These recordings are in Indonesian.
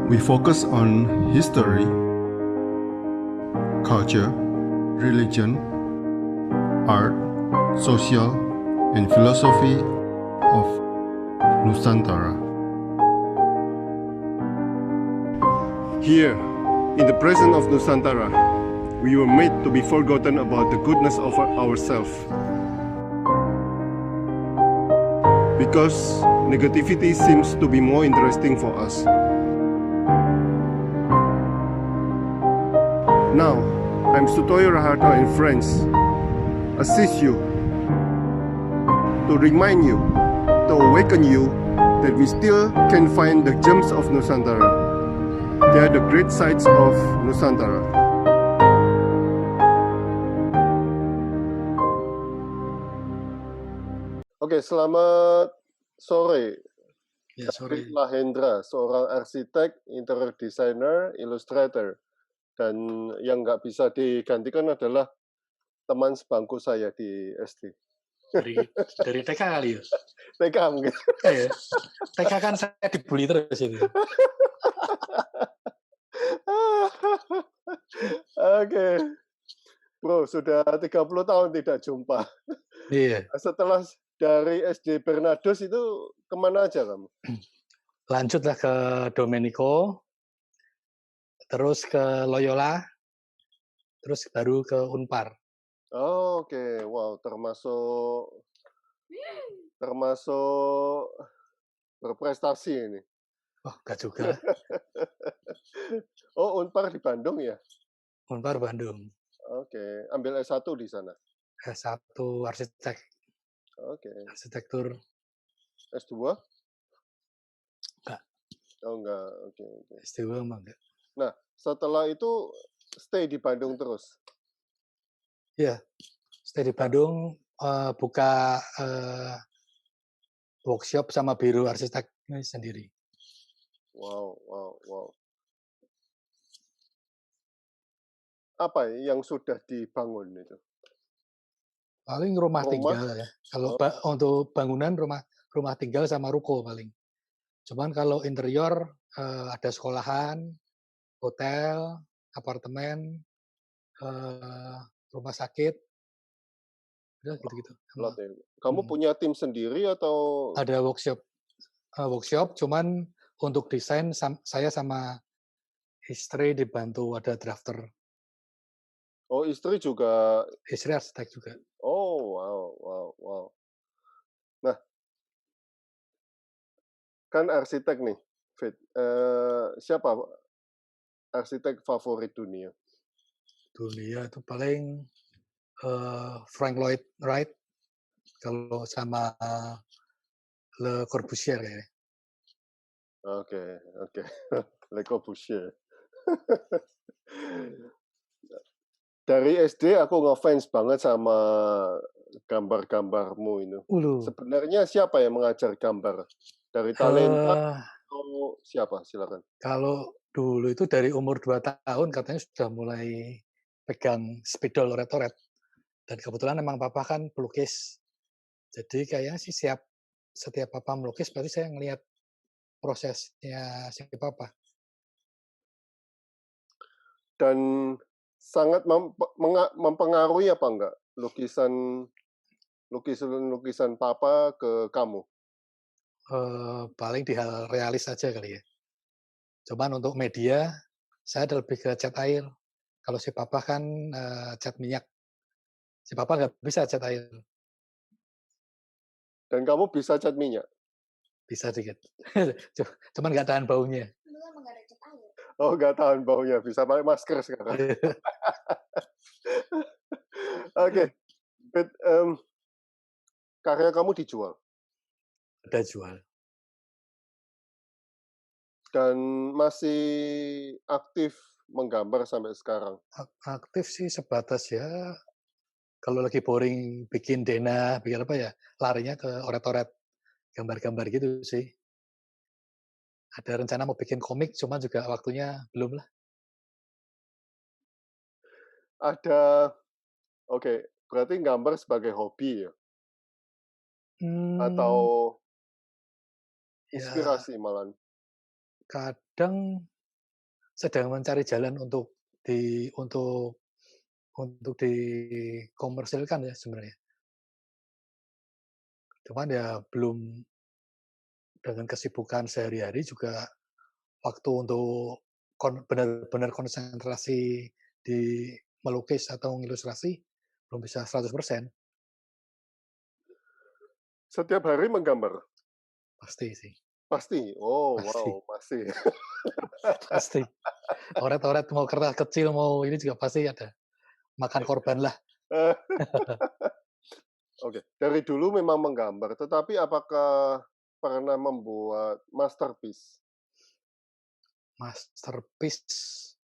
We focus on history, culture, religion, art, social, and philosophy of Nusantara. Here, in the presence of Nusantara, we were made to be forgotten about the goodness of ourselves. Because negativity seems to be more interesting for us. Now, I'm Sutoyo Raharto and friends, assist you, to remind you, to awaken you that we still can find the gems of Nusantara. They are the great sights of Nusantara. Oke, selamat sore. Ya, sore. David Mahendra, seorang arsitek, interior designer, illustrator. Dan yang nggak bisa digantikan adalah teman sebangku saya di SD. Dari TK kali ya? TK mungkin. Iya. TK kan saya dibully terus ini. Oke. Bro, sudah 30 tahun tidak jumpa. Iya. Setelah dari SD Bernados itu kemana aja kamu? Lanjutlah ke Domenico, terus ke Loyola, terus baru ke Unpar. Oh, oke. Wow, termasuk berprestasi ini. Oh, enggak juga. Oh, Unpar di Bandung ya? Unpar Bandung. Oke, ambil S1 di sana. S1 arsitek. Oke. Arsitektur. S2? Enggak. Oh, enggak. Oke. S2 emang enggak. Nah, setelah itu stay di Bandung terus? Iya. Stay di Bandung, buka workshop sama biro arsitek sendiri. Wow. Apa yang sudah dibangun itu? Paling rumah tinggal ya. Kalau untuk bangunan rumah tinggal sama ruko paling. Cuman kalau interior ada sekolahan, hotel, apartemen, rumah sakit, udah gitu-gitu. Kamu punya tim sendiri atau? Ada workshop. Cuman untuk desain saya sama istri dibantu, ada drafter. Oh, istri juga? Istri arsitek juga. Oh, wow. Nah, kan arsitek nih, Fit. Siapa arsitek favorit dunia? Dunia itu paling Frank Lloyd Wright, kalau sama Le Corbusier kayaknya. Oke. Le Corbusier. Dari SD aku ngefans banget sama gambar-gambarmu itu. Sebenarnya siapa yang mengajar gambar? Dari talenta atau siapa? Silakan. Kalau dulu itu dari umur 2 tahun katanya sudah mulai pegang spidol oret-oret. Dan kebetulan memang papa kan pelukis. Jadi kayaknya sih setiap papa melukis berarti saya ngelihat prosesnya si papa. Dan sangat mempengaruhi apa enggak lukisan papa ke kamu? Paling di hal realis saja kali ya. Cuman untuk media saya lebih ke cat air. Kalau si papa kan cat minyak. Si papa nggak bisa cat air. Dan kamu bisa cat minyak? Bisa dikit. Cuman nggak tahan baunya. Oh, nggak tahan baunya. Bisa pakai masker sekarang. Oke. Karya kamu dijual? Udah jual. Dan masih aktif menggambar sampai sekarang? Aktif sih sebatas ya, kalau lagi boring bikin denah, bikin apa ya, larinya ke oret-oret, gambar-gambar gitu sih. Ada rencana mau bikin komik, cuma juga waktunya belum lah. Oke, berarti gambar sebagai hobi ya? Atau inspirasi malah? Kadang sedang mencari jalan untuk dikomersilkan ya sebenarnya. Cuman ya belum dengan kesibukan sehari-hari juga waktu untuk benar-benar konsentrasi di melukis atau mengilustrasi belum bisa 100%, Setiap hari menggambar? pasti sih, Pasti? Oh, pasti, wow, masih. pasti. Oret-oret mau kertas kecil mau ini juga pasti ada, makan korban lah. Oke, dari dulu memang menggambar, tetapi apakah pernah membuat masterpiece? Masterpiece,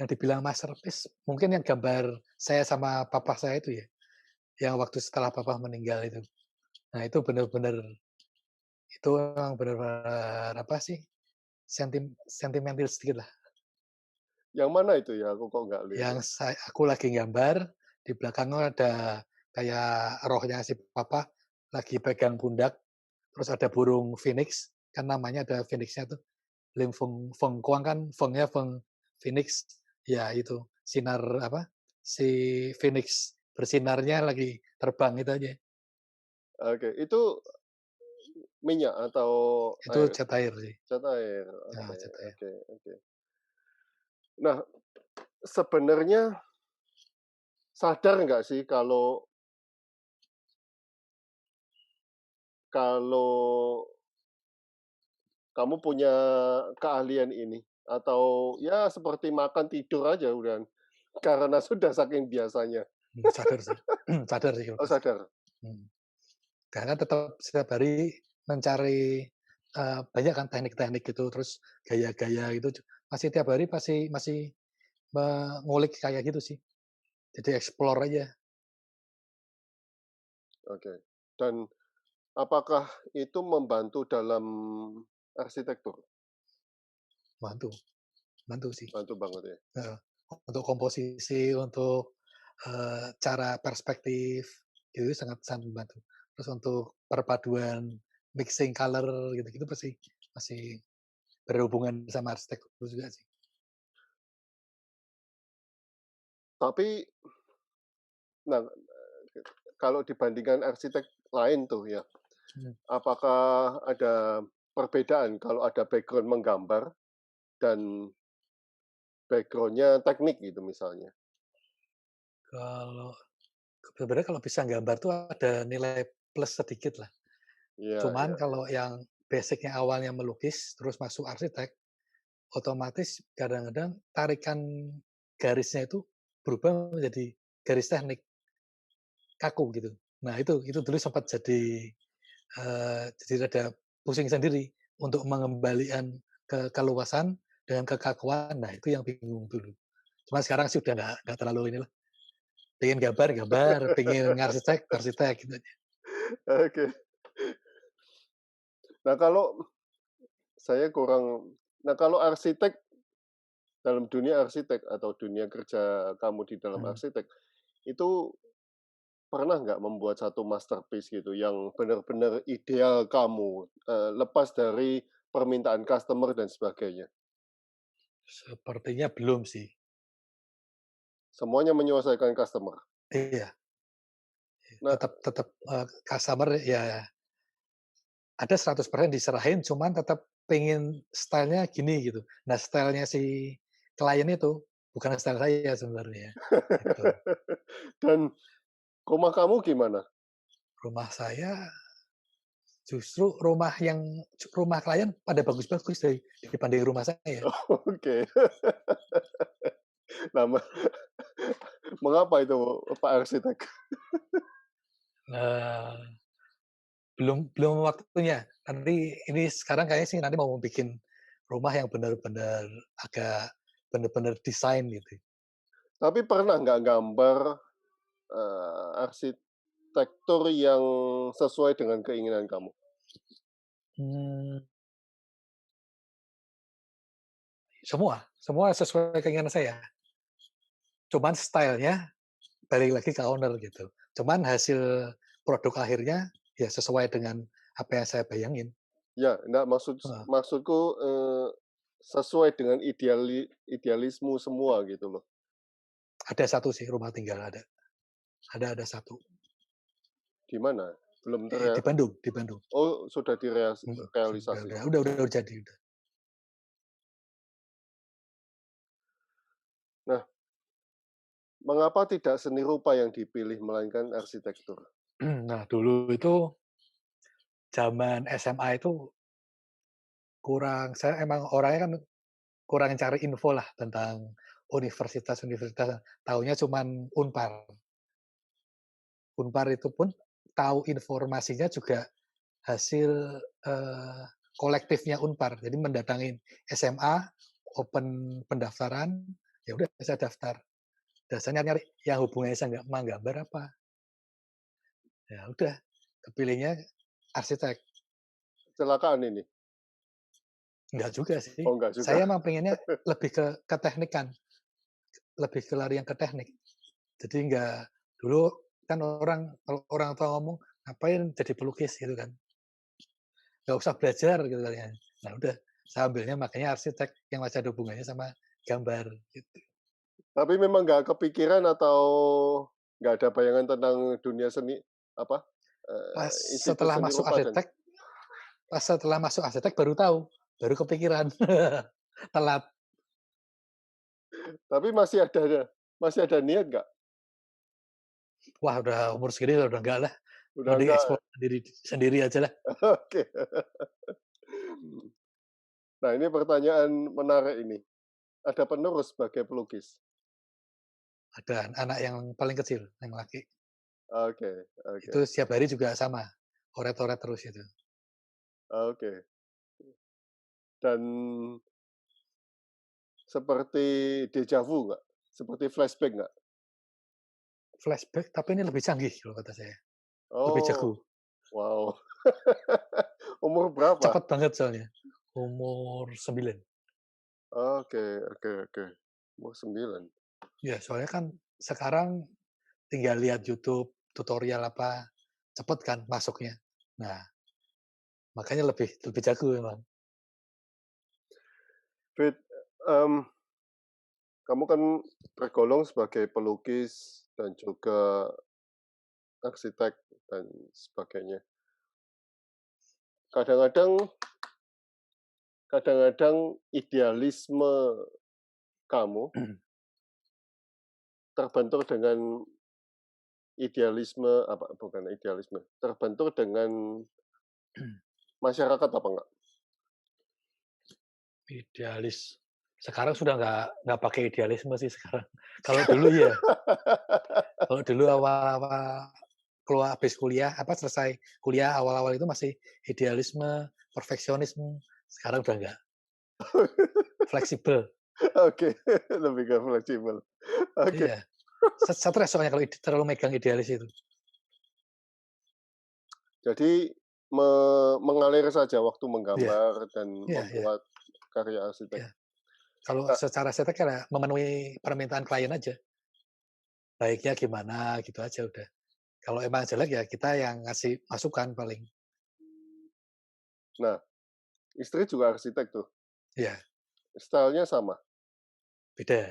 yang dibilang masterpiece mungkin yang gambar saya sama papa saya itu ya, yang waktu setelah papa meninggal itu. Nah itu benar-benar itu memang benar-benar apa sih, sentimental sedikit lah. Yang mana itu ya? Aku kok nggak lihat ya. Aku lagi gambar, di belakangnya ada kayak rohnya si papa lagi pegang pundak, terus ada burung phoenix, kan namanya ada phoenix-nya tuh. Lim Feng Feng Kuang kan Feng-nya Feng phoenix, ya itu sinar apa, si phoenix bersinarnya lagi terbang itu aja. Oke, itu minyak atau Itu air? cat air sih, Cat air. nah, Oke, cat air. oke, oke. Nah, sebenarnya sadar nggak sih kalau kalau kamu punya keahlian ini? Atau ya seperti makan tidur aja udah, karena sudah saking biasanya. Sadar sih, sadar sih kalau Oh, pasti. sadar? Mmm. Karena tetap setiap hari mencari, banyak kan teknik-teknik gitu, terus gaya-gaya gitu masih tiap hari masih mengulik kayak gitu sih. Jadi explore aja, Oke. Dan apakah itu membantu dalam arsitektur? bantu bantu sih, Bantu banget ya? heeh. Untuk komposisi, untuk, cara perspektif, itu sangat sangat membantu. Terus untuk perpaduan mixing color gitu-gitu pasti masih berhubungan sama arsitektur juga sih. Tapi, nah, kalau dibandingkan arsitek lain tuh ya, Mhm. apakah ada perbedaan kalau ada background menggambar dan background-nya teknik gitu misalnya? Kalau sebenarnya kalau bisa gambar tuh ada nilai plus sedikit lah. Iya, Cuman iya, iya. kalau yang basic-nya awalnya melukis, terus masuk arsitek, otomatis kadang-kadang tarikan garisnya itu berubah menjadi garis teknik, kaku gitu. Nah itu dulu sempat jadi rada pusing sendiri untuk mengembalikan keluasan dengan kekakuan, nah itu yang bingung dulu. Cuma sekarang sih udah nggak terlalu inilah, pengen gambar, gambar, pengen ngarsitek, arsitek gitu aja. Oke. Nah, kalau saya kurang nah, kalau arsitek, dalam dunia arsitek atau dunia kerja kamu di dalam Mhm. arsitek, itu pernah nggak membuat satu masterpiece gitu yang benar-benar ideal kamu, lepas dari permintaan customer dan sebagainya? Sepertinya belum sih. Semuanya menyesuaikan customer? Iya, Nah, tetap tetap, customer ya ada 100% diserahin, cuman tetap pengen style-nya gini gitu. Nah, style-nya si klien itu bukan style saya sebenarnya, gitu. dan rumah kamu gimana? Rumah saya justru rumah klien pada bagus-bagus dibanding rumah saya. Oke. Nah, mengapa itu Pak Arsitek? Eee, belum belum waktunya. Nanti ini sekarang kayaknya sih nanti mau bikin rumah yang benar-benar agak benar-benar desain gitu. Tapi pernah nggak gambar, arsitektur yang sesuai dengan keinginan kamu? Mmm, semua sesuai keinginan saya. Cuman style-nya balik lagi ke owner gitu. Cuman hasil produk akhirnya ya sesuai dengan apa yang saya bayangin. Ya, enggak, Heeh. maksudku, sesuai dengan idealismu semua gitu loh. Ada satu sih rumah tinggal ada. Ada satu. Di mana? Belum Di Bandung, di Bandung. Oh, sudah Udah, direalisasi. udah jadi udah. Nah, mengapa tidak seni rupa yang dipilih melainkan arsitektur? Nah, dulu itu zaman SMA itu saya emang orangnya kan kurang cari info lah tentang universitas-universitas. Taunya cuman Unpar. Unpar itu pun tahu informasinya juga hasil kolektifnya Unpar. Jadi mendatangin SMA, open pendaftaran, ya udah saya daftar. Dasarnya nyari yang hubungannya sama gambar apa. Ya udah, kepilihnya arsitek. Kecelakaan ini? Enggak juga sih. Oh, enggak juga. Saya emang pengennya lebih ke teknikan. Lebih ke lari yang ke teknik. Jadi enggak, dulu kan kalau orang tua ngomong, ngapain jadi pelukis gitu kan. Nggak usah belajar gitu katanya. Nah udah, saya ambilnya makanya arsitek yang masih ada hubungannya sama gambar gitu. Tapi memang nggak kepikiran atau nggak ada bayangan tentang dunia seni apa? Pas Institut setelah seni masuk rupa dan arsitek baru tahu, baru kepikiran. Telat. tapi masih ada niat nggak? Wah udah umur segini udah enggak lah. Udah Mending enggak. eksplor sendiri aja lah. Oke. Nah, ini pertanyaan menarik ini. Ada penerus sebagai pelukis? Ada anak yang paling kecil, yang laki. Oke, Itu setiap hari juga sama, oret-oret terus itu. oke. Dan seperti deja vu nggak? Seperti flashback nggak? Flashback, tapi ini lebih canggih kalau kata saya. Lebih Oh, jago. wow. Umur berapa? Cepat banget soalnya. Umur 9. Oke. Umur 9. Ya, soalnya kan sekarang tinggal lihat YouTube, tutorial apa, cepet kan masuknya. Nah, makanya lebih jago memang. Fit, kamu kan tergolong sebagai pelukis dan juga arsitek dan sebagainya. Kadang-kadang idealisme kamu terbentur dengan terbentur dengan masyarakat apa enggak? Idealis. Sekarang sudah nggak pakai idealisme sih sekarang. Kalau dulu ya. Kalau dulu awal-awal keluar habis kuliah, selesai kuliah awal-awal itu masih idealisme, perfeksionisme. Sekarang udah nggak. Fleksibel. Oke, lebih ke fleksibel. Oke. Iya. Stres soalnya kalau terlalu megang idealis itu. Jadi mengalir saja waktu menggambar dan Iya. membuat karya arsitek. Iya. Kalau Nah, secara estetik kan memenuhi permintaan klien aja. Baiknya gimana gitu aja udah. Kalau emang jelek ya kita yang ngasih masukan paling. Nah, istri juga arsitek tuh. Iya, Stylenya sama. beda.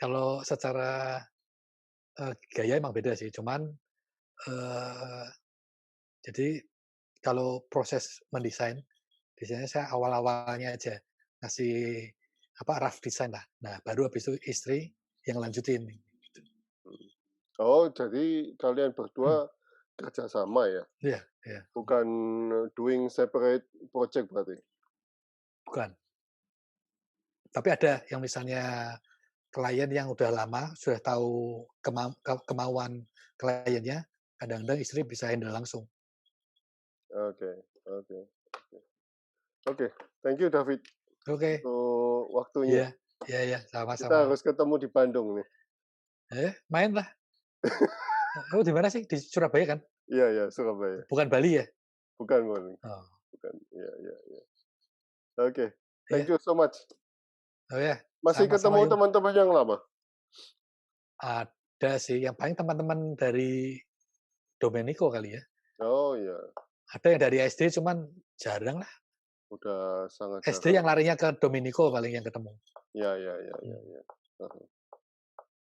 Kalau secara gaya emang beda sih, cuman jadi kalau proses mendesain, biasanya saya awal-awalnya aja ngasih rough design lah. Nah, baru habis itu istri yang lanjutin. Oh, jadi kalian berdua kerjasama ya? Iya. Bukan doing separate project berarti? Bukan. Tapi ada yang misalnya klien yang udah lama, sudah tahu kemauan kliennya, kadang-kadang istri bisa handle langsung. Oke. Thank you David Oke. untuk waktunya. Iya, Kita sama-sama. harus ketemu di Bandung nih. Main lah. Kamu di mana sih? Di Surabaya kan? Iya, Surabaya. Bukan Bali ya? Bukan. Oh. Bukan. Iya. Oke. Thank Iya. you so much. Oh ya. Masih Sama-sama, ketemu Yun. teman-teman yang lama? Ada sih, yang paling teman-teman dari Domenico kali ya. Oh iya, Ada yang dari SD cuman jarang lah. udah sangat SD yang jarang. larinya ke Dominico paling yang ketemu. Ya. Heeh.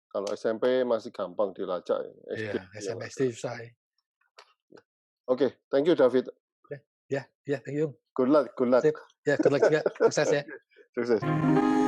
Kalau SMP masih gampang dilacak ya. SD Iya, yang SMP agak. SD susah. Oke, thank you David. Ya, thank you. Good luck. Sip. Ya, good luck juga. Sukses ya. Sukses.